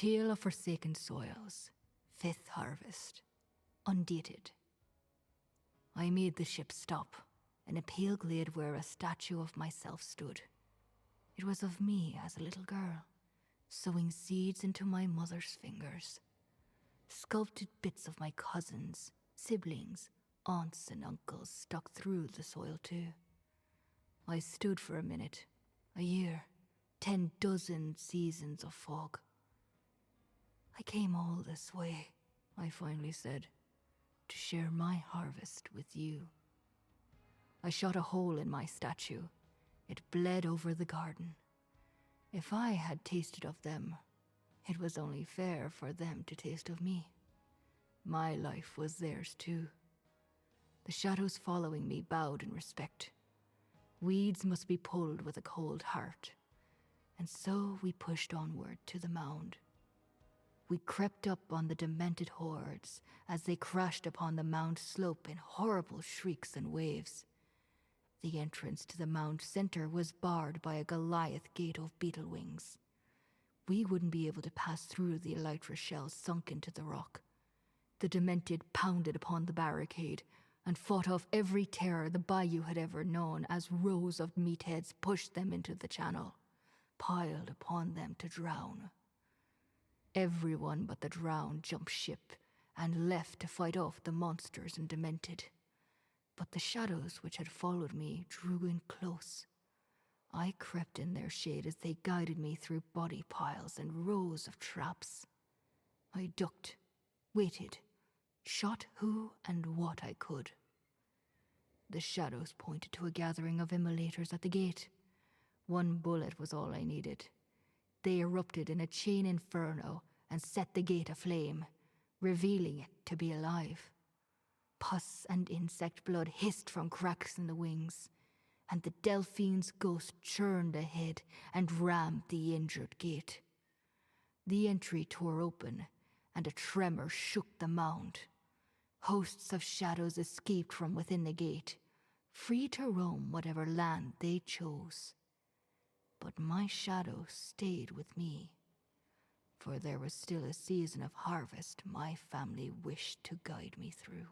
Tale of Forsaken Soils, 5th harvest, undated. I made the ship stop in a pale glade where a statue of myself stood. It was of me as a little girl, sowing seeds into my mother's fingers. Sculpted bits of my cousins, siblings, aunts and uncles stuck through the soil too. I stood for a minute, a year, 10 dozen seasons of fog. I came all this way, I finally said, to share my harvest with you. I shot a hole in my statue. It bled over the garden. If I had tasted of them, it was only fair for them to taste of me. My life was theirs too. The shadows following me bowed in respect. Weeds must be pulled with a cold heart. And so we pushed onward to the mound. We crept up on the demented hordes as they crashed upon the mound slope in horrible shrieks and waves. The entrance to the mound center was barred by a Goliath gate of beetle wings. We wouldn't be able to pass through the elytra shells sunk into the rock. The demented pounded upon the barricade and fought off every terror the bayou had ever known as rows of meatheads pushed them into the channel, piled upon them to drown. Everyone but the drowned jumped ship and left to fight off the monsters and demented. But the shadows which had followed me drew in close. I crept in their shade as they guided me through body piles and rows of traps. I ducked, waited, shot who and what I could. The shadows pointed to a gathering of immolators at the gate. 1 bullet was all I needed. They erupted in a chain inferno and set the gate aflame, revealing it to be alive. Pus and insect blood hissed from cracks in the wings, and the Delphine's ghost churned ahead and rammed the injured gate. The entry tore open, and a tremor shook the mound. Hosts of shadows escaped from within the gate, free to roam whatever land they chose. But my shadow stayed with me, for there was still a season of harvest my family wished to guide me through.